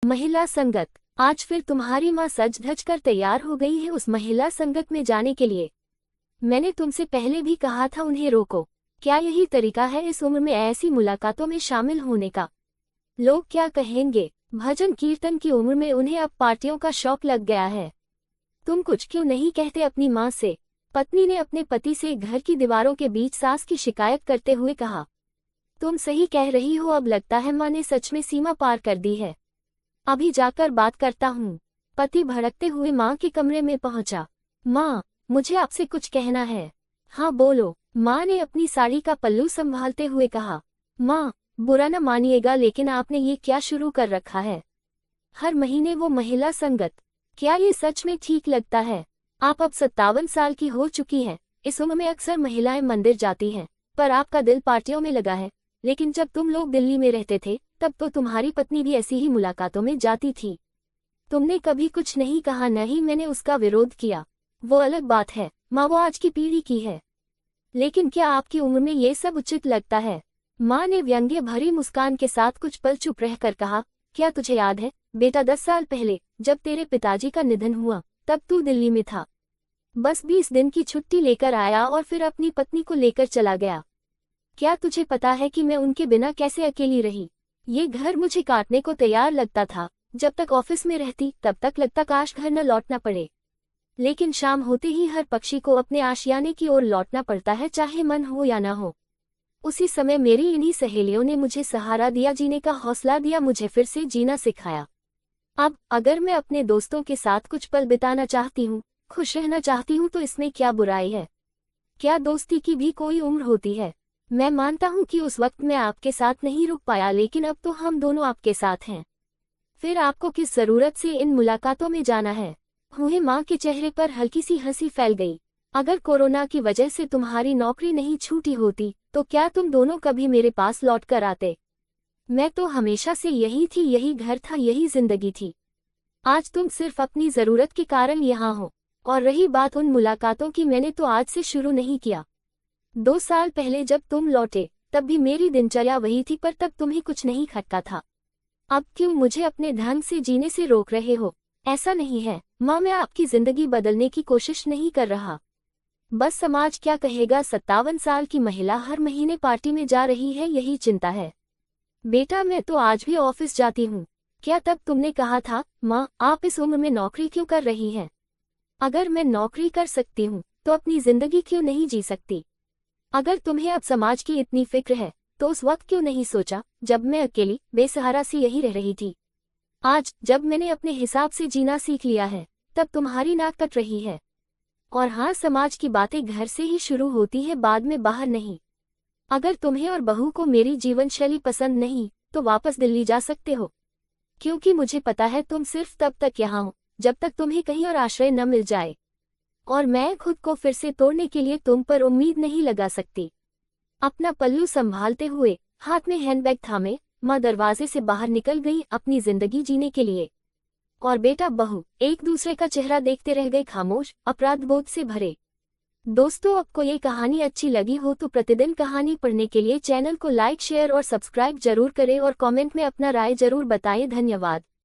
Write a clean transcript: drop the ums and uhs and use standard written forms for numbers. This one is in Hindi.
महिला संगत। आज फिर तुम्हारी माँ सज धज कर तैयार हो गई है उस महिला संगत में जाने के लिए। मैंने तुमसे पहले भी कहा था उन्हें रोको। क्या यही तरीका है इस उम्र में ऐसी मुलाकातों में शामिल होने का? लोग क्या कहेंगे? भजन कीर्तन की उम्र में उन्हें अब पार्टियों का शौक लग गया है। तुम कुछ क्यों नहीं कहते अपनी माँ से? पत्नी ने अपने पति से घर की दीवारों के बीच सास की शिकायत करते हुए कहा। तुम सही कह रही हो, अब लगता है माँ ने सच में सीमा पार कर दी है। अभी जाकर बात करता हूँ। पति भड़कते हुए माँ के कमरे में पहुंचा। माँ, मुझे आपसे कुछ कहना है। हाँ बोलो, माँ ने अपनी साड़ी का पल्लू संभालते हुए कहा। माँ, बुरा न मानिएगा लेकिन आपने ये क्या शुरू कर रखा है? हर महीने वो महिला संगत, क्या ये सच में ठीक लगता है? आप अब 57 साल की हो चुकी हैं। इस उम्र में अक्सर महिलाएं मंदिर जाती हैं, पर आपका दिल पार्टियों में लगा है। लेकिन जब तुम लोग दिल्ली में रहते थे तब तो तुम्हारी पत्नी भी ऐसी ही मुलाकातों में जाती थी। तुमने कभी कुछ नहीं कहा, न ही मैंने उसका विरोध किया। वो अलग बात है माँ, वो आज की पीढ़ी की है। लेकिन क्या आपकी उम्र में ये सब उचित लगता है? माँ ने व्यंग्य भरी मुस्कान के साथ कुछ पल चुप रहकर कहा। क्या तुझे याद है बेटा, 10 साल पहले जब तेरे पिताजी का निधन हुआ तब तू दिल्ली में था। बस 20 दिन की छुट्टी लेकर आया और फिर अपनी पत्नी को लेकर चला गया। क्या तुझे पता है कि मैं उनके बिना कैसे अकेली रही? ये घर मुझे काटने को तैयार लगता था। जब तक ऑफिस में रहती तब तक लगता काश घर न लौटना पड़े। लेकिन शाम होते ही हर पक्षी को अपने आशियाने की ओर लौटना पड़ता है, चाहे मन हो या ना हो। उसी समय मेरी इन्हीं सहेलियों ने मुझे सहारा दिया, जीने का हौसला दिया, मुझे फिर से जीना सिखाया। अब अगर मैं अपने दोस्तों के साथ कुछ पल बिताना चाहती हूँ, खुश रहना चाहती हूँ, तो इसमें क्या बुराई है? क्या दोस्ती की भी कोई उम्र होती है? मैं मानता हूँ कि उस वक्त मैं आपके साथ नहीं रुक पाया, लेकिन अब तो हम दोनों आपके साथ हैं। फिर आपको किस जरूरत से इन मुलाकातों में जाना है? हुए माँ के चेहरे पर हल्की सी हंसी फैल गई। अगर कोरोना की वजह से तुम्हारी नौकरी नहीं छूटी होती तो क्या तुम दोनों कभी मेरे पास लौट कर आते? मैं तो हमेशा से यही थी, यही घर था, यही जिंदगी थी। आज तुम सिर्फ अपनी जरूरत के कारण यहाँ हो। और रही बात उन मुलाकातों की, मैंने तो आज से शुरू नहीं किया। 2 साल पहले जब तुम लौटे तब भी मेरी दिनचर्या वही थी, पर तब तुम्हें कुछ नहीं खटका था। अब क्यों मुझे अपने ढंग से जीने से रोक रहे हो? ऐसा नहीं है माँ, मैं आपकी जिंदगी बदलने की कोशिश नहीं कर रहा। बस समाज क्या कहेगा? 57 साल की महिला हर महीने पार्टी में जा रही है, यही चिंता है। बेटा, मैं तो आज भी ऑफिस जाती हूँ। क्या तब तुमने कहा था माँ आप इस उम्र में नौकरी क्यों कर रही हैं? अगर मैं नौकरी कर सकती हूँ तो अपनी जिंदगी क्यों नहीं जी सकती? अगर तुम्हें अब समाज की इतनी फिक्र है तो उस वक्त क्यों नहीं सोचा जब मैं अकेली बेसहारा सी यही रह रही थी? आज जब मैंने अपने हिसाब से जीना सीख लिया है तब तुम्हारी नाक कट रही है। और हाँ, समाज की बातें घर से ही शुरू होती है, बाद में बाहर नहीं। अगर तुम्हें और बहू को मेरी जीवन शैली पसंद नहीं तो वापस दिल्ली जा सकते हो, क्योंकि मुझे पता है तुम सिर्फ तब तक यहाँ हो जब तक तुम्हें कहीं और आश्रय न मिल जाए। और मैं खुद को फिर से तोड़ने के लिए तुम पर उम्मीद नहीं लगा सकती। अपना पल्लू संभालते हुए हाथ में हैंडबैग थामे माँ दरवाजे से बाहर निकल गई अपनी जिंदगी जीने के लिए। और बेटा बहू एक दूसरे का चेहरा देखते रह गए, खामोश, अपराध बोध से भरे। दोस्तों, आपको ये कहानी अच्छी लगी हो तो प्रतिदिन कहानी पढ़ने के लिए चैनल को लाइक, शेयर और सब्सक्राइब जरूर करें और कमेंट में अपना राय जरूर बताएं। धन्यवाद।